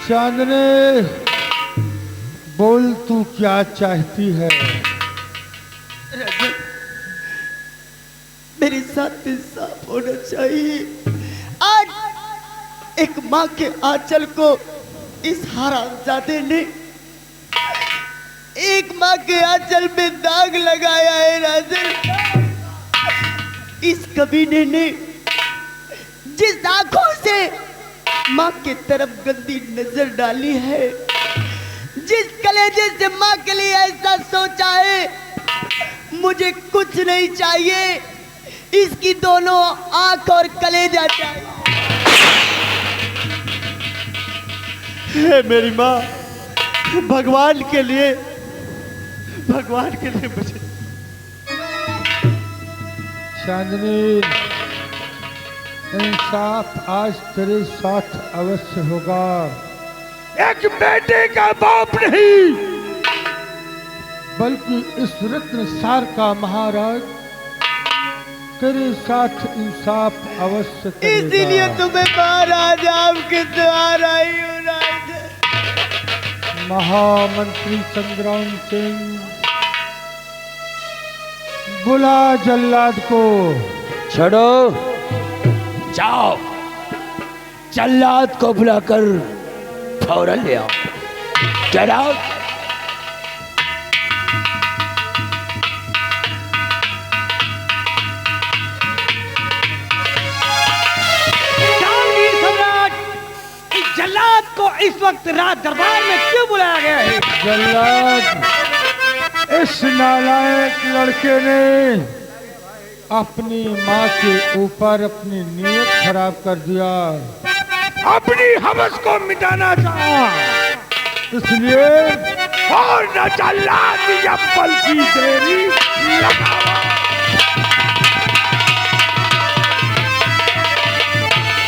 चांदनी, बोल तू क्या चाहती है? राजन, मेरे साथ इंसाफ होना चाहिए। आज एक माँ के आंचल को इस हरामजादे ने एक माँ के आंचल में दाग लगाया है। राजन, इस कमीने ने जिस आंखों से माँ की तरफ गंदी नजर डाली है, जिस कलेजे से माँ के लिए ऐसा सोचा है, मुझे कुछ नहीं चाहिए, इसकी दोनों आंख और कलेजा चाहिए। हे मेरी माँ, भगवान के लिए मुझे। चांदनी, इंसाफ आज तेरे साथ अवश्य होगा। एक बेटे का बाप नहीं, बल्कि इस रत्न सार का महाराज तेरे साथ इंसाफ अवश्य करेगा। इसीलिए तुम्हें महाराज आपके द्वार आई हूँ। महामंत्री संग्राम सिंह, बुला जल्लाद को। छोड़ो, जाओ जल्लाद को बुलाकर फौरन ले आओ। Get out. जामगीर सम्राट, इस जल्लाद को इस वक्त रात दरबार में क्यों बुलाया गया है? जल्लाद, इस नालायक लड़के ने अपनी माँ के ऊपर अपनी नीयत खराब कर दिया, अपनी हवस को मिटाना चाहा, इसलिए और न जल्लाद या पल की देरी लगाओ।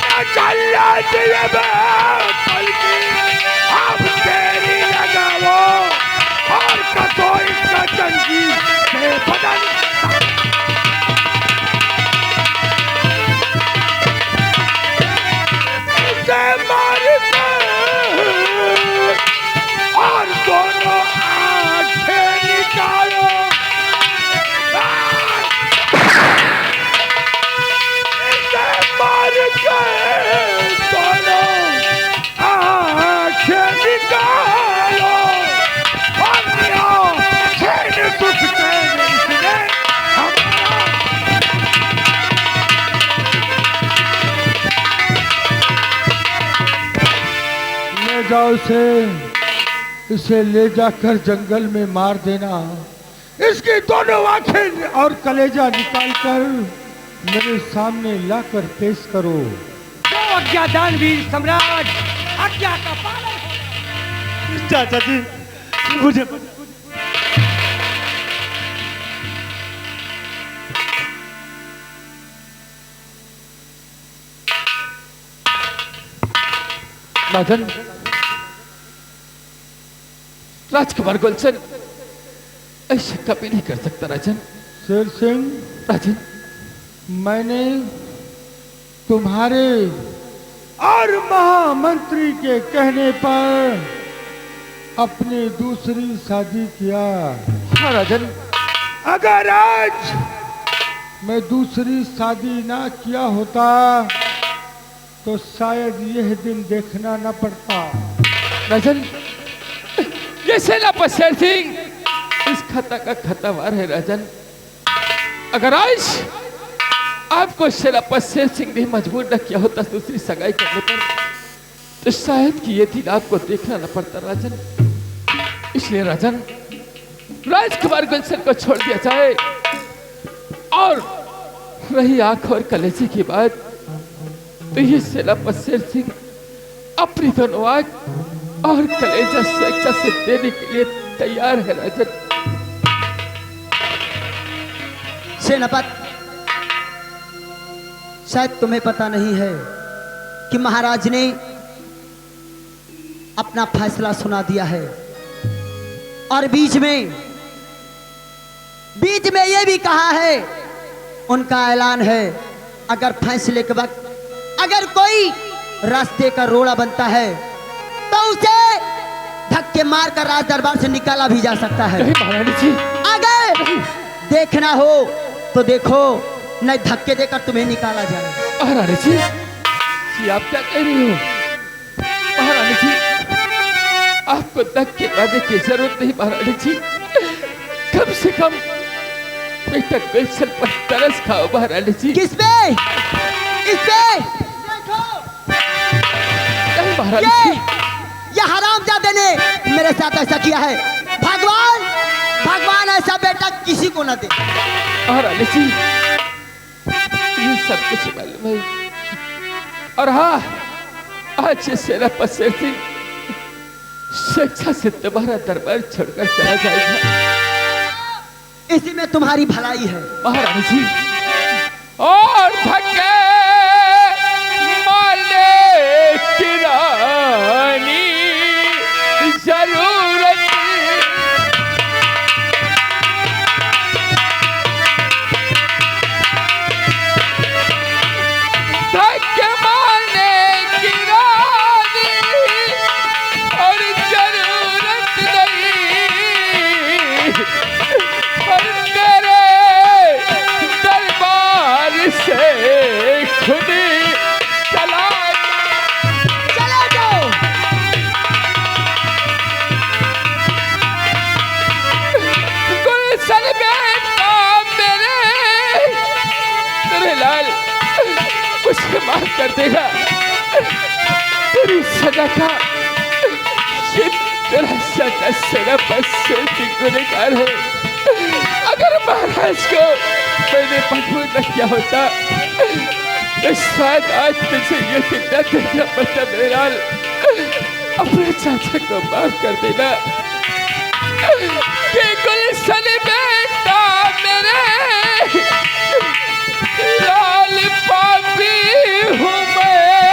न जल्लाद या पल की अब देरी लगाओ और कसो इसका जंजीर से बदन। और दोनों आंखें निकालो। इसे मार के दोनों आंखें निकालो। और छीन सुख के इसने ले जाओ इसे ले जाकर जंगल में मार देना। इसकी दोनों आंखें और कलेजा निकालकर मेरे सामने लाकर पेश करो। तो आज्ञा दानवीर सम्राट, आज्ञा का पालन। चाचा जी, मुझे राजन, राजकुमार गुलशन ऐसा कभी नहीं कर सकता। राजन, शेर सिंह, राजन, मैंने तुम्हारे और महामंत्री के कहने पर अपनी दूसरी शादी किया। हाँ राजन, अगर आज मैं दूसरी शादी ना किया होता तो शायद यह दिन देखना न पड़ता। राजन, ये सेनापति शेर सिंह इस खता का खतावार है। राजन, अगर आज आपको सेनापति शेर सिंह ने मजबूर न किया होता दूसरी सगाई करने पर, तो शायद कि ये दिन आपको देखना न पड़ता। राजन, इसलिए राजन, राजकुमार गुलशन को छोड़ दिया जाए। और रही आंख और कलेजे की बात, तो ये सेनापति शेर सिंह अपनी दोनों आंख और कलेजा स्वेच्छा से देने के लिए तैयार है। राजन, सेनापति, शायद तुम्हें पता नहीं है कि महाराज ने अपना फैसला सुना दिया है और बीच में यह भी कहा है, उनका ऐलान है, अगर फैसले के वक्त अगर कोई रास्ते का रोड़ा बनता है तो तो उसे धक्के मार कर राज दरबार से निकाला भी जा सकता है। नहीं महारानी जी, अगर देखना हो तो देखो, नहीं धक्के देकर तुम्हें निकाला जाए। महारानी जी, ये आप क्या कह रही हो? महारानी जी, आपको धक्के मारने की जरूरत नहीं महारानी जी। कम से कम बेटा गुलशन पर तरस खाओ महारानी जी। किस पे? इस पे? नहीं महारानी जी, ये हरामजादे ने मेरे साथ ऐसा किया है। भगवान ऐसा बेटा किसी को ना दे। महारानी जी, ये सब कुछ मालूम है। और हाँ, आज सेनापति सिंह स्वेच्छा से तुम्हारा दरबार छोड़कर चला जाएगा। इसी में तुम्हारी भलाई है महारानी जी। और धक्के मारने की रानी जरूरत धक्के मारने की रानी और जरूरत नहीं। और मेरे दरबार से खुद चला चले जाओ। गुलशन बेटा मेरे लाल, मुझे माफ कर देगा। तेरी सजा का ये तेरा सजा सेनापति सिंह गुनहगार है। अगर महाराज को मैंने मजबूर न किया होता तो शायद आज तुझे ये दिन न देखना पड़ता। मेरे लाल, अपने चाचा को माफ कर देना कि गुलशन बेटा मेरे लाल पापी हूँ मैं,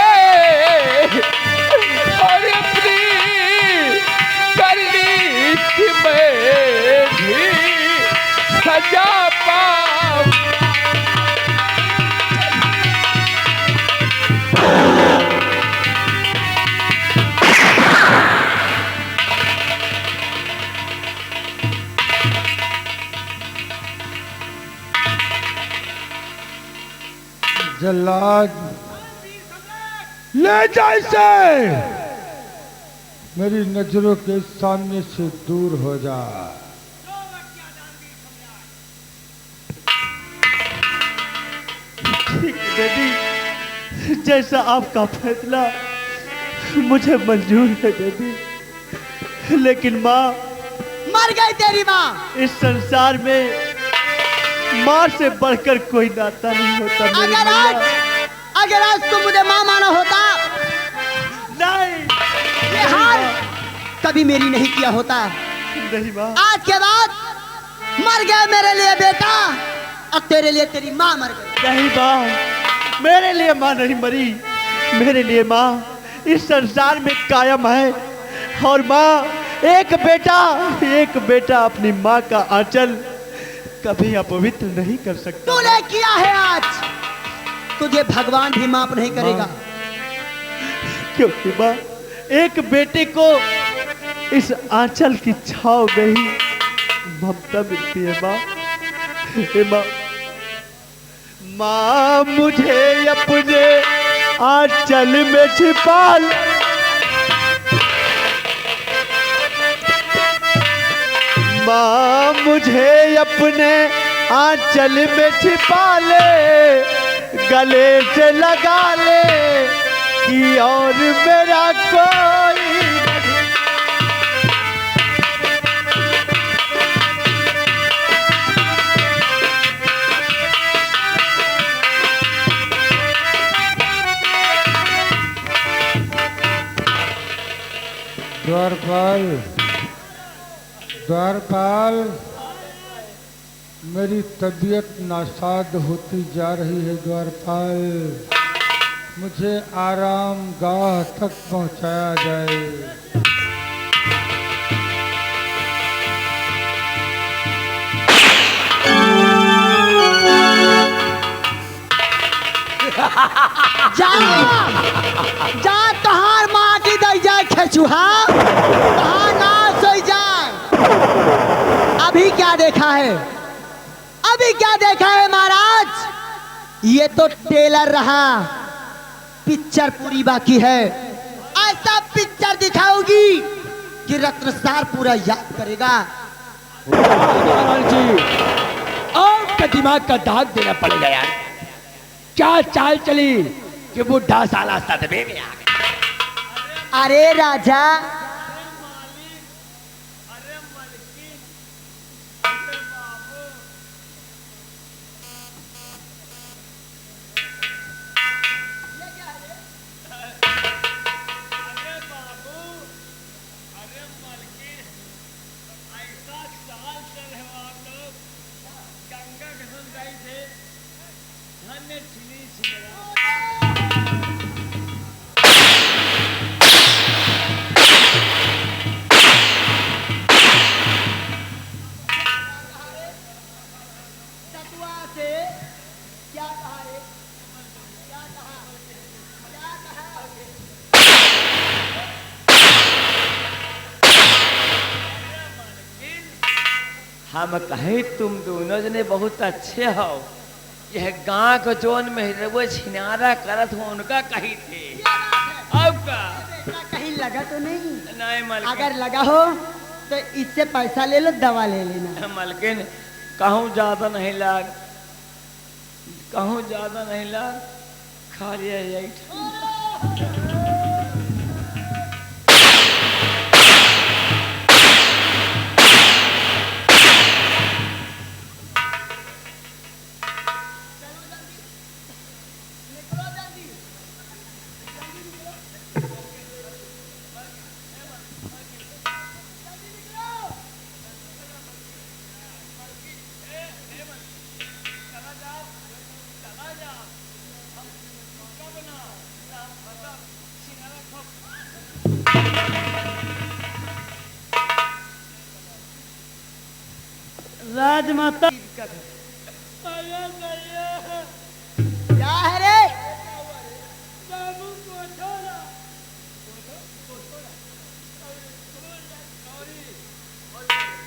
और अपनी करनी थी मैं भी सजा पाऊं। जल्लाद, ले जा इसे। मेरी नजरों के सामने से दूर हो जा। ठीक है दीदी, जैसा आपका फैसला मुझे मंजूर है दीदी। लेकिन माँ, मर गई तेरी माँ। इस संसार में माँ से बढ़कर कोई नाता नहीं होता। अगर आज तुम मुझे माँ माना होता, नहीं, ये हाल कभी मेरी नहीं किया होता। नहीं माँ, आज के बाद मर गया मेरे लिए बेटा, अब तेरे लिए तेरी माँ मर गई। नहीं माँ, मेरे लिए माँ नहीं मरी, मेरे लिए माँ इस संसार में कायम है। और माँ, एक बेटा अपनी माँ का आंचल कभी अपवित्र नहीं कर सकता। तूने किया है आज, तुझे भगवान भी माफ नहीं करेगा। क्योंकि माँ, एक बेटे को इस आंचल की छाव में ही ममता मिलती है। माँ, माँ, माँ मुझे अपने आंचल में छिपा ले। माँ मुझे अपने आंचल में छिपा ले, गले से लगा ले कि और मेरा कोई द्वारपाल, मेरी तबीयत नासाद होती जा रही है। द्वारपाल, मुझे आराम गाह तक पहुंचाया जाए। जा, जा, तहार माटी दई जाए खेच चूहा कहाँ ना सोई जा। अभी क्या देखा है, अभी क्या देखा है महाराज? ये तो टेलर रहा, पिक्चर पूरी बाकी है। ऐसा पिक्चर दिखाओगी कि रत्नसार पूरा याद करेगा। महाराज जी, आपका दिमाग का दाग देना पड़ेगा यार। क्या चाल चली कि बुढ़ा साला सदमे में आ गया। अरे राजा, हम कहे तुम दोनों जने बहुत अच्छे हो। यह गांव को जोन में वो छिनारा करत हो उनका कही थे। अब का कहीं लगा तो नहीं? नहीं मलकिन, अगर लगा हो तो इससे पैसा ले लो, दवा ले लेना। मलकिन कहूँ ज्यादा नहीं लाग, कहूँ ज्यादा नहीं लाग, खाली यही। राजमाता क्या है रे?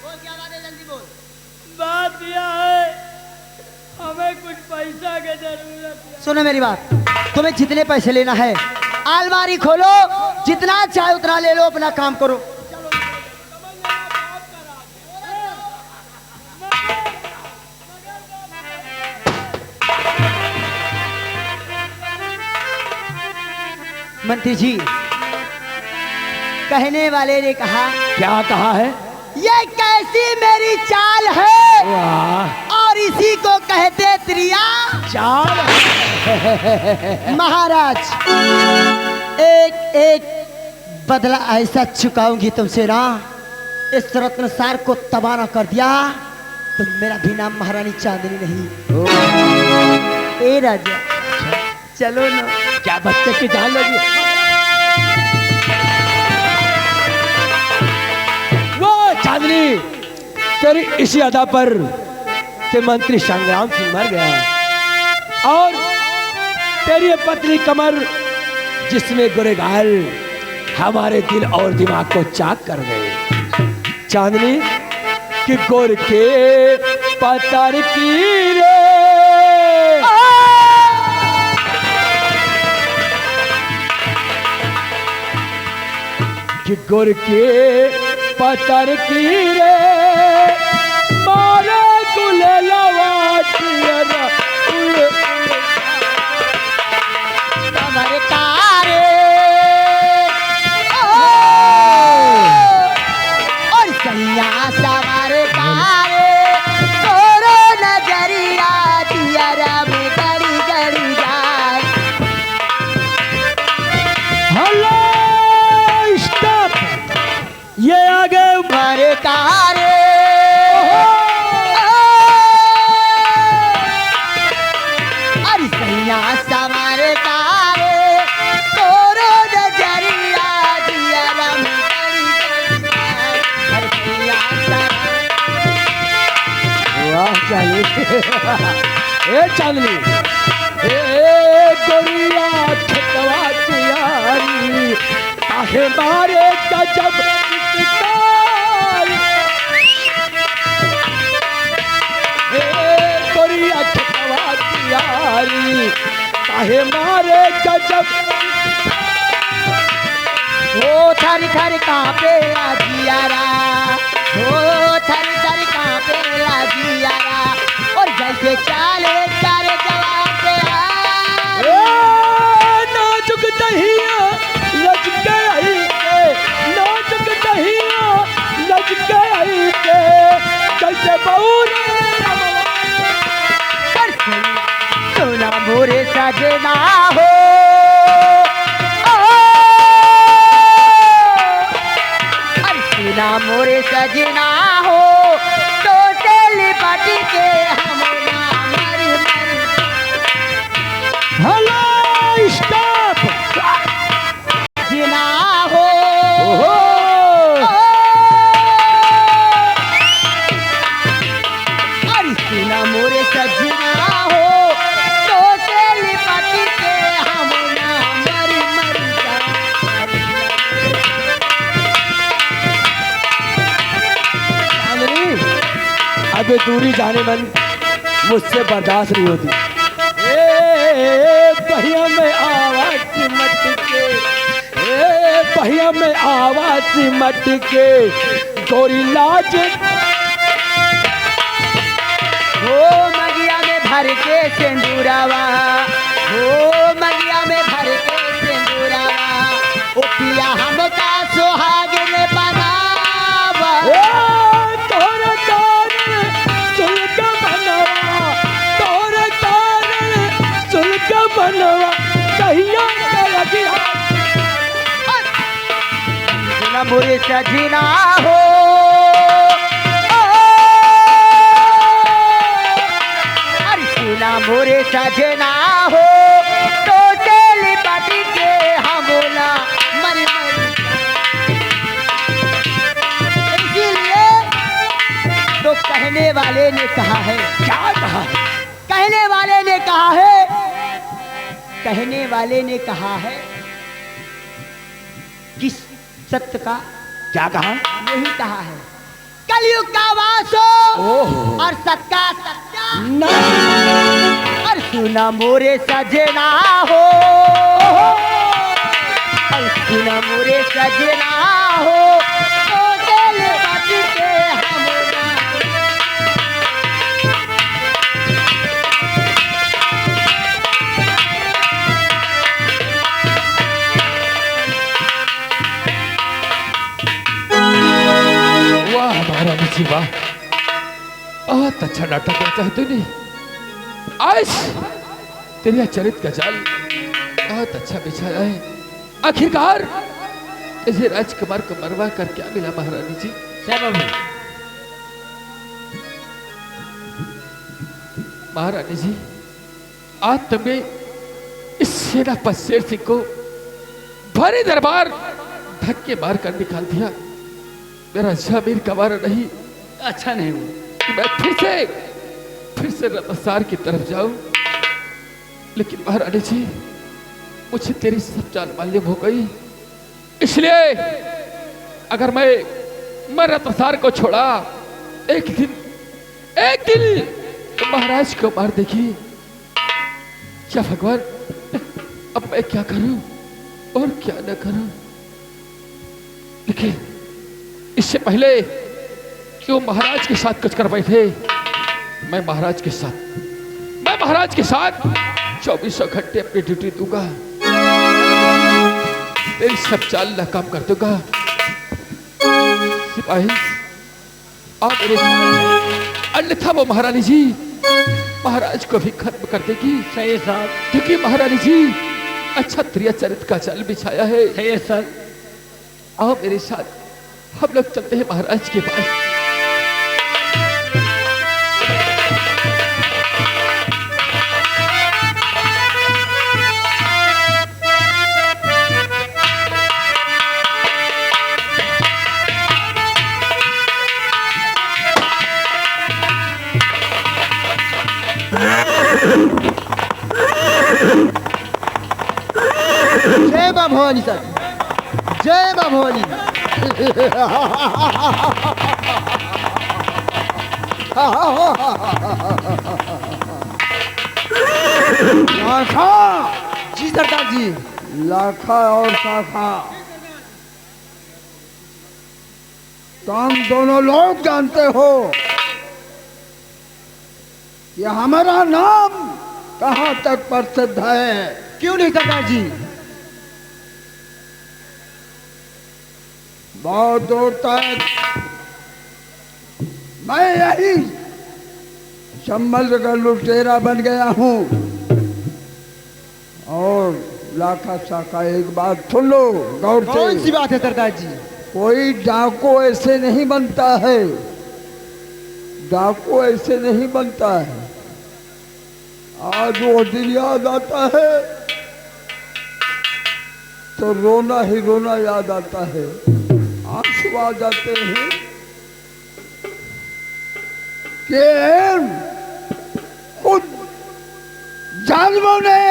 बोल, क्या बात है? जल्दी बोल। बात यह है, हमें कुछ पैसा की जरूरत है। सुनो मेरी बात, तुम्हें जितने पैसे लेना है अलमारी खोलो, जितना चाहे उतना ले लो, अपना काम करो। मंत्री जी, कहने वाले ने कहा, क्या कहा है? ये कैसी मेरी चाल है, वाह, और इसी को कहते त्रिया चाल। महाराज, एक एक बदला ऐसा चुकाऊंगी तुमसे ना, इस रत्नसार को तबाह ना कर दिया तो मेरा भी नाम महारानी चांदनी नहीं। ए राजा, चलो ना। क्या बच्चे की जान लगी? वो चांदनी, तेरी इसी अदा पर ते मंत्री संग्राम सिंह मर गया, और तेरी ये पतली कमर जिसमें गुरेगाल हमारे दिल और दिमाग को चाक कर गए। चांदनी कि गोर के पतर की रे, कि गोर के पतर की रे, मारे गुलेलवाट हमारे तारे और सैया सवारे तारे, तोरो नजरिया दिया रब गड़ी गड़ी जाए। हेलो स्टॉप, ये आगे हमारे तारे और सैया सवारे तारे, तोरो नजरिया दिया रब गड़ी गड़ी जाए। और सैया सवारे वाह चांदनी, ए चांदनी, ए गोरिया छतवा तियारी, काहे मारे गजब शिकार। तोरी अखवा यारी काहे मारे गजब। ओ थर थर कांपे जियारा, ओ थर थर कांपे जियारा, और जैसे चाले चार जवाब नाजुक दहिया लज गई के, नाजुक दहिया लज गई के, जैसे बऊर सोना मोरे सजना हो। ना मोरे सजना हो तो तेल पाटी के हम ना मर मर। हेलो स्टॉप सजना हो अरे सुना मोरे सजना हो तो तेल पाटी के हम ना मर मर। अबे दूरी जाने मन मुझसे बर्दाश्त नहीं होती। पहिया में आवाज सिमट के, पहिया में आवाज सिमट के, गोरी लाज हो मगिया में भर के सिंदूरावा, हो मगिया में भर के सिंदूरावा, ओ पिया हमका सुहाग ने बनावा। तोरे कारण सुल्क बनवा, तोरे कारण सुल्क बनवा, कहिया के लगिया सुना मोरे सजना हो। अरे सुना मोरे सजना हो तो तेल पाटी के हम ना मर मर। इसीलिए तो कहने वाले ने कहा है, क्या कहा? कहने वाले ने कहा है, कहने वाले ने कहा है कि सत्य का क्या कहा? यही कहा है, कलयुग का वास हो और सत्य का सत्या। और सुना मोरे सजना हो, और सुना मोरे सजना हो तो दिल बच के हम ना। वाह हमारा जी वाह, बहुत अच्छा नाटक करता है तूने। आज तेरा चरित्र का जाल बहुत अच्छा बिछाया है। आखिरकार इसे राजकुमार को मरवा कर क्या मिला महारानी जी? महारानी जी, आज तुमने इस सेनापति शेर सिंह को भरे दरबार धक्के मार कर निकाल दिया। मेरा जमीर कबारा नहीं, अच्छा नहीं हुआ कि मैं फिर से रतसार की तरफ जाऊं। लेकिन महारानी जी, मुझे तेरी सब चाल मालूम हो गई, इसलिए अगर मैं रतसार को छोड़ा, एक दिन तो महाराज को मार देगी। क्या भगवान, अब मैं क्या करूं और क्या न करूं? लेकिन इससे पहले कि वो महाराज के साथ कुछ कर बैठे, मैं महाराज के साथ 24 घंटे अपनी ड्यूटी दूंगा, तेरी सब चाल नाकाम कर दूंगा। सिपाही आप मेरे, अन्यथा वो महारानी जी महाराज को भी खत्म कर देगी। सही साहब, क्योंकि महारानी जी अच्छा त्रिया चरित्र का चाल बिछाया है। सही सर। आओ मेरे साथ, हम लोग चलते हैं महाराज के पास। जय बाबा भवानी सर। जय मां भवानी। लाखा, जी सरदार जी। लाखा और शाखा, तुम दोनों लोग जानते हो कि हमारा नाम कहां तक प्रसिद्ध है। क्यों नहीं सरदार जी? बहुत दूर तक मैं यही संभल का लुटेरा बन गया हूं। और लाखा शाखा, एक बात सुन लो गौर कौन सी से। बात है सरदार जी? कोई डाकू ऐसे नहीं बनता है, डाकू ऐसे नहीं बनता है। आज वो दिन याद आता है तो रोना ही रोना याद आता है, आंसू आ जाते हैं कि खुद जालिमों ने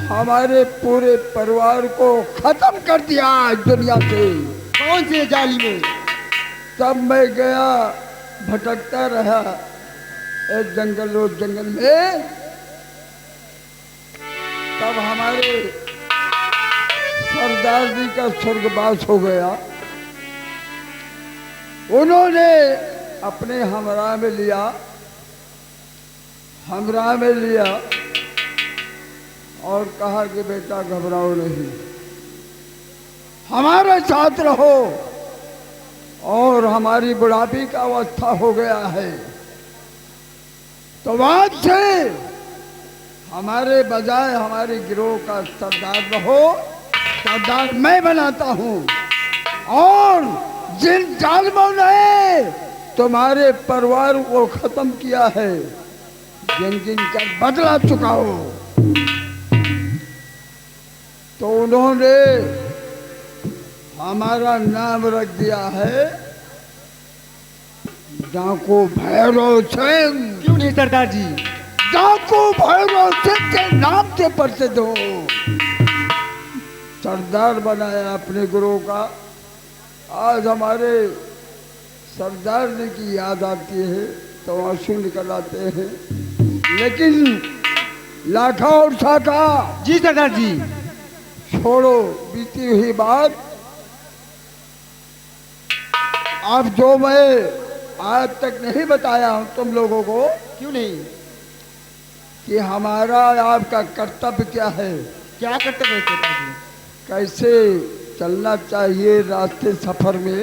हमारे पूरे परिवार को खत्म कर दिया इस दुनिया से। कौन से जालिम? तब मैं गया, भटकता रहा एक जंगल और जंगल में। तब हमारे सरदार जी का स्वर्गवास हो गया। उन्होंने अपने हमरा में लिया, और कहा कि बेटा घबराओ नहीं, हमारे साथ रहो। और हमारी बुढ़ापी का अवस्था हो गया है तो आज से हमारे बजाय हमारे गिरोह का सरदार रहो। सरदार मैं बनाता हूँ। और जिन जालिमों ने तुम्हारे परिवार को खत्म किया है, जिन जिन का बदला चुकाओ। तो उन्होंने हमारा नाम रख दिया है डाकू भैरव सिंह। क्यों नहीं सरदार जी? डाकू भैरव सिंह के नाम से प्रसिद्ध हो। सरदार बनाया अपने गुरु का। आज हमारे सरदार जी की याद आती है तो आंसू निकल आते हैं। लेकिन लाखा और शाखा, जी सरदार जी। छोड़ो बीती हुई बात। अब जो मैं आज तक नहीं बताया हूं तुम लोगों को, क्यों नहीं? कि हमारा आपका कर्तव्य क्या है, क्या करते हैं सरदार जी? कैसे चलना चाहिए रास्ते सफर में,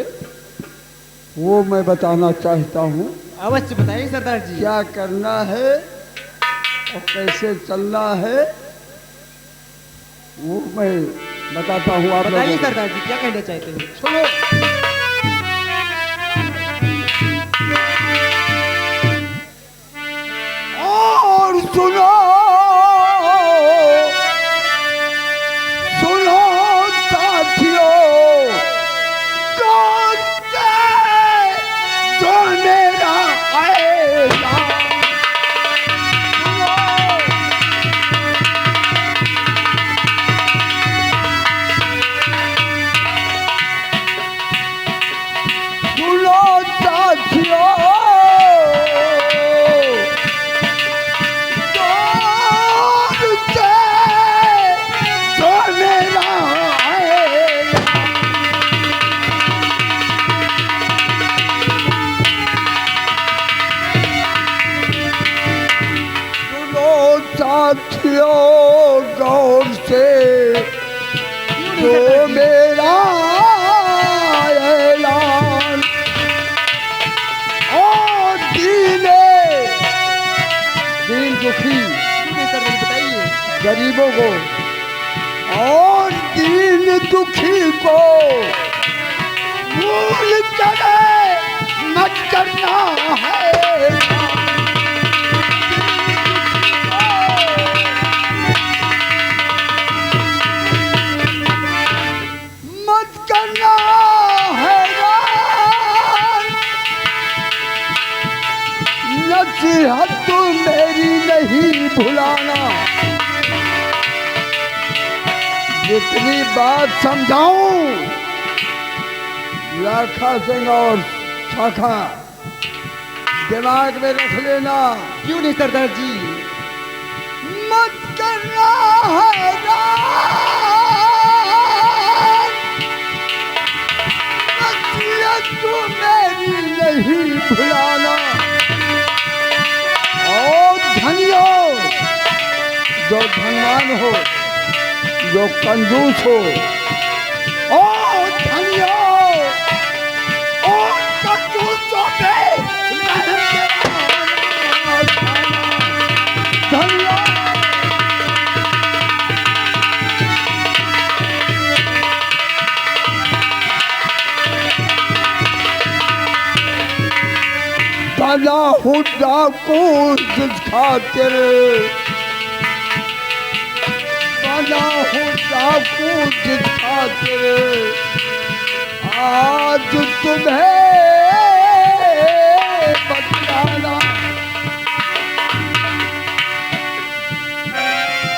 वो मैं बताना चाहता हूँ। अवश्य बताइए सरदार जी। क्या करना है और कैसे चलना है वो मैं बताता हूँ आप बताइए लोगों को। सरदार जी, क्या कहना चाहते हैं? सुनो, और सुनो सुनो साथियों, कौन है जो मेरा आएगा। सुनो साथियों, साथियों गौर से जो मेरा ऐलान और दीन दुखी बताइए। गरीबों को और दीन दुखी को भूल कर मत करना है। नसीहत तो मेरी नहीं भुलाना, जितनी बात समझाऊं लाखा सिंह और शाखा दिमाग में रख लेना। क्यों नहीं सरदार जी? मत करना तू मेरी नहीं भुलाना। और धनियो जो धनवान हो, जो कंजूस हो, ओ धनियो ओ कंजूसों पे धनियो। डाला हूँ डाकू जिस खातिर, डाला हूँ डाकू जिस खातिर आज तुम्हें बतलाना।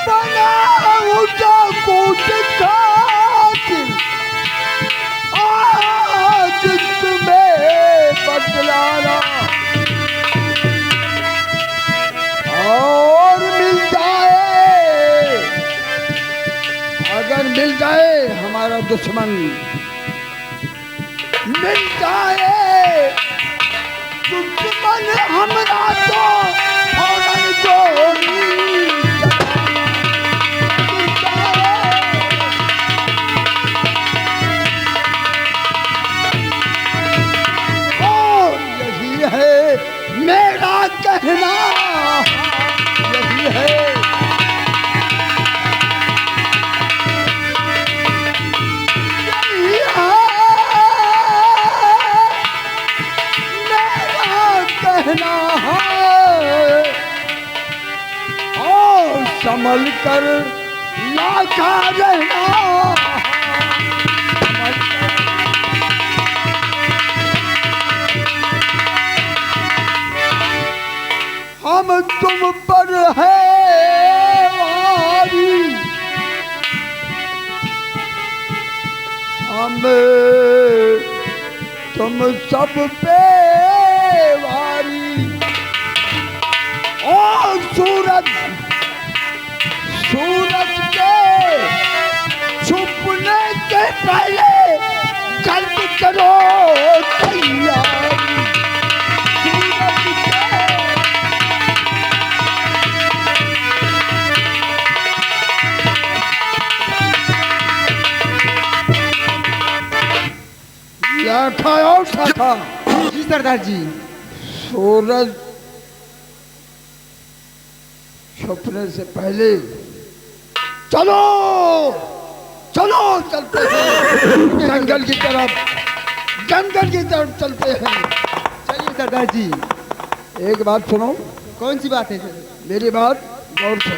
डाला हूँ डाकू जिस खातिर आज तुम्हें बतलाना। और मिल जाए, अगर मिल जाए हमारा दुश्मन, मिल जाए दुश्मन हमरा तो फौरन गोली और यही है मेरा कहना, यही है। कहना है और संभल कर लाखा रहना। हम तुम पर है वारी, हम तुम सब पे वारी। और सूरज सूरज के छुपने के पहले जल्द करो तैयारी। सूरज के लाखा और शाखा। जी सरदार जी। सूरज छुपने से पहले चलो चलो चलते हैं जंगल की तरफ, जंगल की तरफ चलते हैं। चलिए सरदार जी। एक बात सुनो। कौन सी बात है सर? मेरी बात गौर से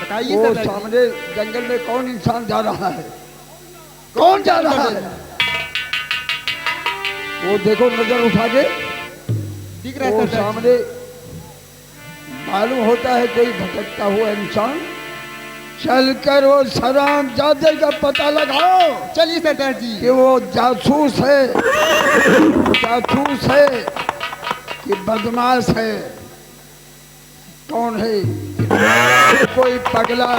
बताइए वो सरदार जी। सामने जंगल में कौन इंसान जा रहा है? कौन जा रहा है? वो देखो नजर उठा के, दिख रहा है वो सरदार जी। सामने मालूम होता है कोई भटकता हुआ इंसान। चलकर वो हरामजादे का पता लगाओ। चलिए सरदार जी। कि वो जासूस है, जासूस है कि बदमाश है, कौन है? कोई पगला।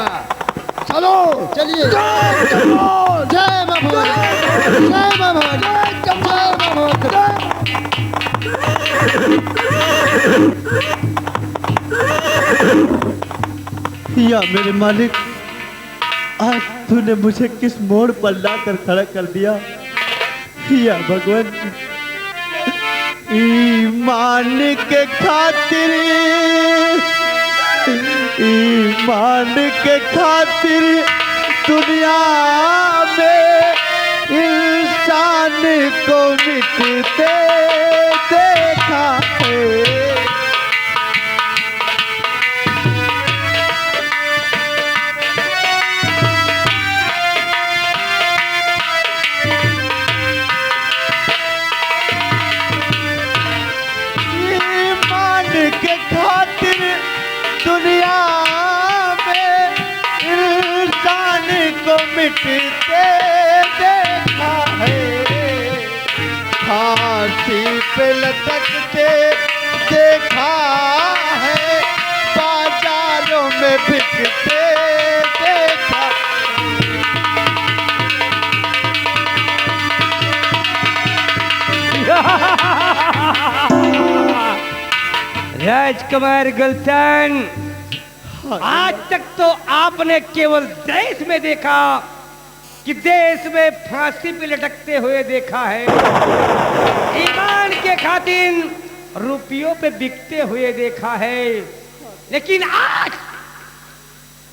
चलो चलिए। चलो। जय मां भवानी, जय मां भवानी, जय मां भवानी। या मेरे मालिक, आज तूने मुझे किस मोड़ पर लाकर खड़ा कर दिया। या भगवान, ईमान के खातिर, ईमान के खातिर दुनिया में इंसान को मिटते देखा है। के खातिर दुनिया में इंसान को लटकते देखा है, फांसी पे लटकते देखा है, बाजारों में बिकते देखा। राजकुमार गुलशन, आज तक तो आपने केवल देश में देखा कि देश में फांसी पे लटकते हुए देखा है, ईमान के खातिर रुपयों पे बिकते हुए देखा है, लेकिन आज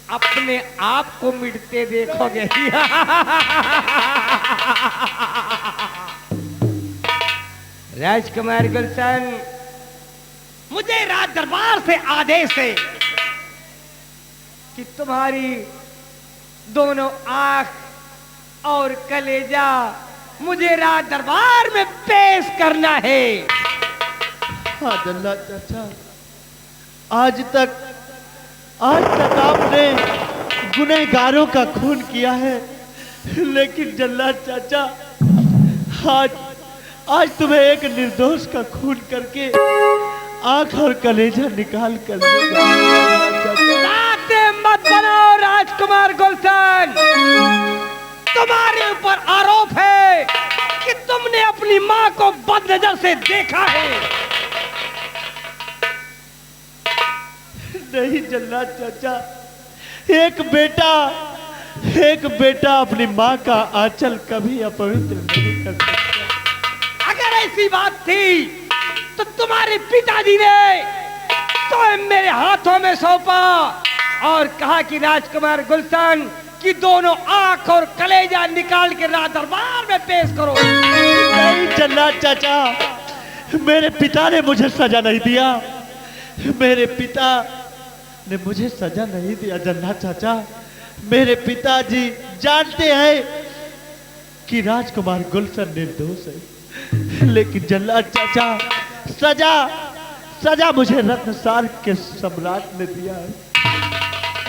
अपने आप को मिटते देखोगे। राजकुमार गुलशन, मुझे राज दरबार से आदेश है कि तुम्हारी दोनों आंख और कलेजा मुझे राज दरबार में पेश करना है। हाँ जल्ला चाचा, आज तक आपने गुनहगारों का खून किया है, लेकिन जल्ला चाचा आज तुम्हें एक निर्दोष का खून करके आंख और कलेजा निकाल कर देगा। मत बनाओ राजकुमार गुलशन, तुम्हारे ऊपर आरोप है कि तुमने अपनी मां को बदनजर से देखा है। नहीं जल्ला चाचा, एक बेटा अपनी माँ का आंचल कभी अपवित्र नहीं कर सकता। अगर ऐसी बात थी तो तुम्हारे पिताजी ने तो मेरे हाथों में सौंपा और कहा कि राजकुमार गुलशन की दोनों आंख और कलेजा निकाल के राज दरबार में पेश करो। नहीं जल्ला चाचा, मेरे पिता ने मुझे सजा नहीं दिया, मेरे पिता ने मुझे सजा नहीं दिया जल्ला चाचा। मेरे पिताजी जानते हैं कि राजकुमार गुलशन निर्दोष है, लेकिन जल्ला चाचा सजा मुझे रत्नसार के सम्राट ने दिया है,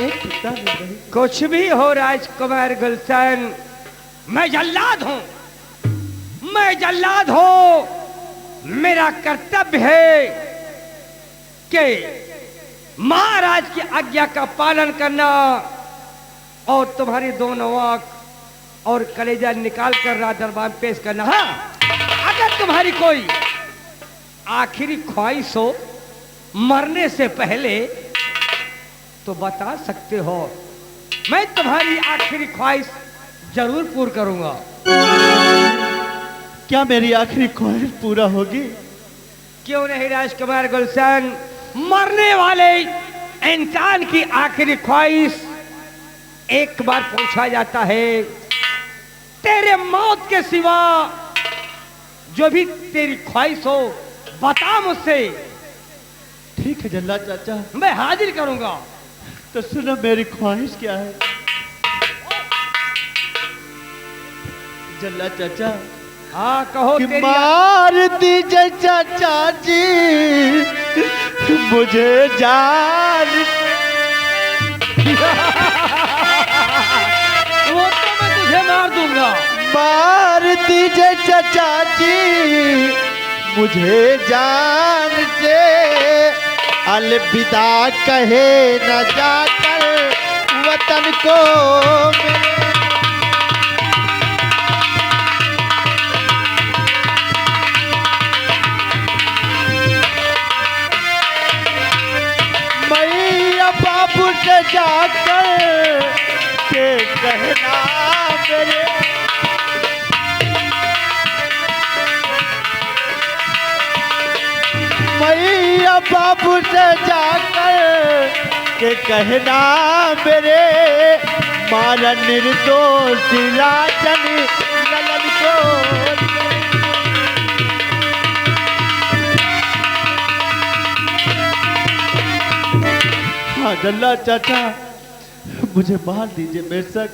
एक पिता ने नहीं। कुछ भी हो राजकुमार गुलशन, मैं जल्लाद हूं। मेरा कर्तव्य है कि महाराज की आज्ञा का पालन करना और तुम्हारी दोनों आंख और कलेजा निकाल कर राज दरबार में पेश करना। हाँ, अगर तुम्हारी कोई आखिरी ख्वाहिश हो मरने से पहले तो बता सकते हो, मैं तुम्हारी आखिरी ख्वाहिश जरूर पूर्ण करूंगा। क्या मेरी आखिरी ख्वाहिश पूरा होगी? क्यों नहीं राजकुमार गुलशन, मरने वाले इंसान की आखिरी ख्वाहिश एक बार पूछा जाता है, तेरे मौत के सिवा जो भी तेरी ख्वाहिश हो बता मुझसे। ठीक है जल्ला चाचा, मैं हाजिर करूंगा। तो सुनो मेरी ख्वाहिश क्या है जल्ला चाचा। हाँ कहो। कि मार दीजिए चाचा जी मुझे जान। वो तो मैं तुझे मार दूंगा। मार दीजिए चाचा जी मुझे जान से, अलविदा कहे न जाकर वतन को मेरे। मैया बाबू से जाकर के कहना मेरे। मैया बाबू से जाकर के कहना मेरे, मारा निर्दोष राजन ललन को। हाँ जल्ला चाचा, मुझे मार दीजिए बेशक,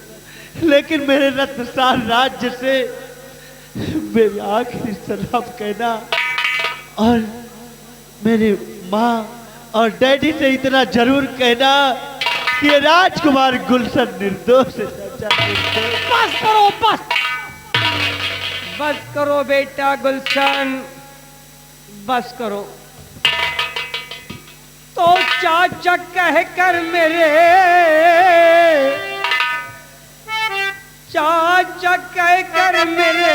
लेकिन मेरे रत्नसार राज्य से मेरी आखिरी सलाम कहना और मेरी माँ और डैडी से इतना जरूर कहना कि राजकुमार गुलशन निर्दोष है। बस करो, बस करो बेटा गुलशन, बस करो। तो चाचा कह कर मेरे, चाचा कह कर मेरे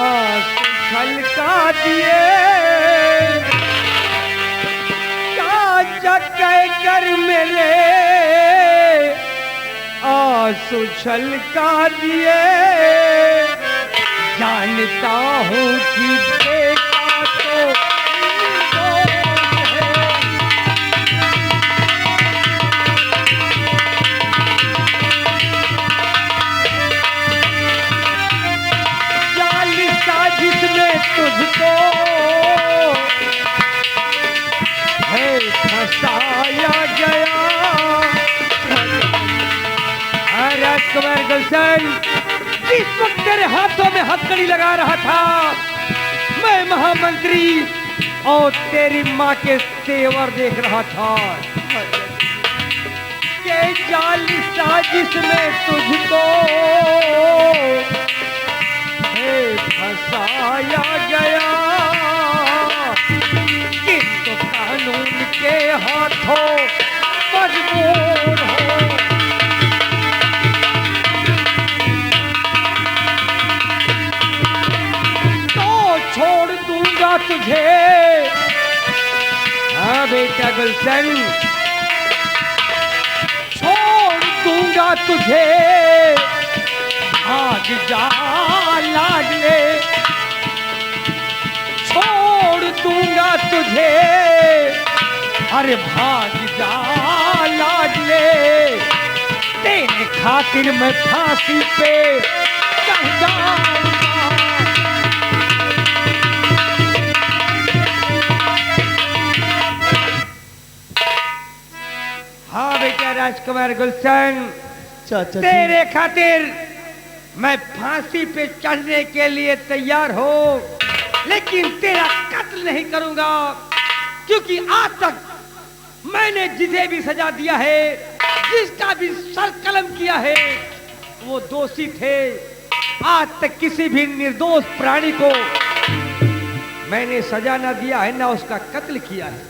आंसू छलका दिए, चाचा कह कर मेरे आंसू छलका दिए। जानता हूँ कि बेटा तो जाली साजिश में तुझको है फंसाया गया। राजकुमार गुलशन, इस वक्त तेरे हाथों में हथकड़ी लगा रहा था मैं महामंत्री और तेरी माँ के तेवर देख रहा था कि जाली साजिश में तुझको फंसाया गया। किंतु कानून के हाथों मजबूर हो, छोड़ दूंगा तुझे। हाँ बेटा गुलशन, छोड़ दूंगा तुझे, भाग जा लाडले, छोड़ दूंगा तुझे, अरे भाग जा लाडले। तेरे खातिर मैं फांसी पे चढ़ जाऊंगा। हाँ बेटा राजकुमार गुलशन, चाचा तेरे खातिर मैं फांसी पे चढ़ने के लिए तैयार हो, लेकिन तेरा कत्ल नहीं करूंगा, क्योंकि आज तक मैंने जिसे भी सजा दिया है, जिसका भी सर कलम किया है, वो दोषी थे। आज तक किसी भी निर्दोष प्राणी को मैंने सजा ना दिया है, ना उसका कत्ल किया है।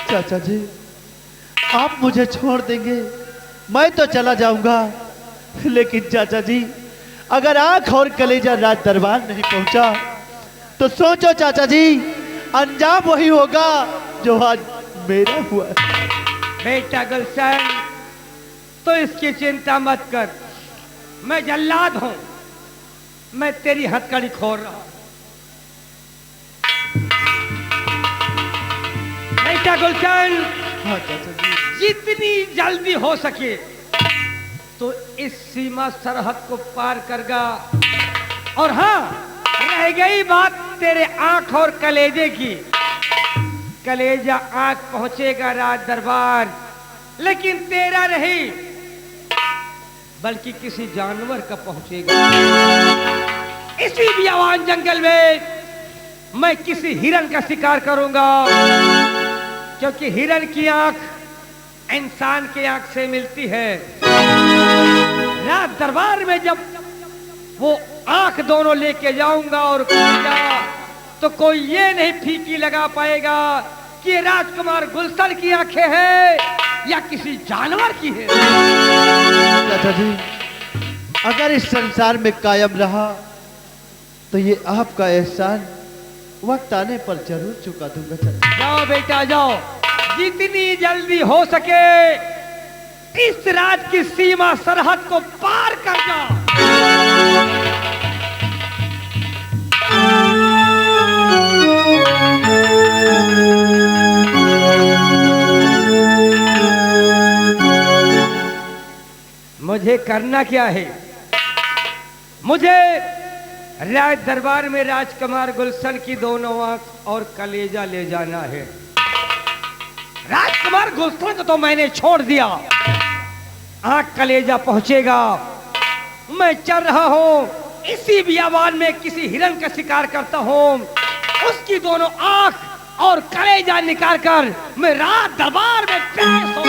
चाचा जी, आप मुझे छोड़ देंगे, मैं तो चला जाऊंगा, लेकिन चाचा जी अगर आंख और कलेजा राज दरबार नहीं पहुंचा तो सोचो चाचा जी, अंजाम वही होगा जो आज मेरा हुआ। बेटा गुलशन, तो इसकी चिंता मत कर, मैं जल्लाद हूं, मैं तेरी हथकड़ी खोल रहा हूं। बेटा गुलशन, हाँ चाचा जी, जितनी जल्दी हो सके तो इस सीमा सरहद को पार करगा। और हाँ, रह गई बात तेरे आंख और कलेजे की, कलेजा आंख पहुंचेगा राज दरबार, लेकिन तेरा नहीं बल्कि किसी जानवर का पहुंचेगा। इसी बियावान जंगल में मैं किसी हिरन का शिकार करूंगा, क्योंकि हिरन की आंख इंसान की आंख से मिलती है। राज दरबार में जब वो आंख दोनों लेके जाऊंगा और तो कोई ये नहीं फीकी लगा पाएगा कि राजकुमार गुलशन की आंखें हैं या किसी जानवर की है। चाचा जी, अगर इस संसार में कायम रहा तो ये आपका एहसान वक्त आने पर जरूर चुका दूंगा। चाचा जाओ बेटा जाओ, जितनी जल्दी हो सके इस राज की सीमा सरहद को पार कर जाओ। मुझे करना क्या है? मुझे राज दरबार में राजकुमार गुलशन की दोनों आंख और कलेजा ले जाना है। राजकुमार गुलशन को तो मैंने छोड़ दिया, आंख कलेजा पहुंचेगा। मैं चल रहा हूं इसी बियाबान में, किसी हिरन का शिकार करता हूं, उसकी दोनों आंख और कलेजा निकाल कर मैं राज दरबार में पेश हो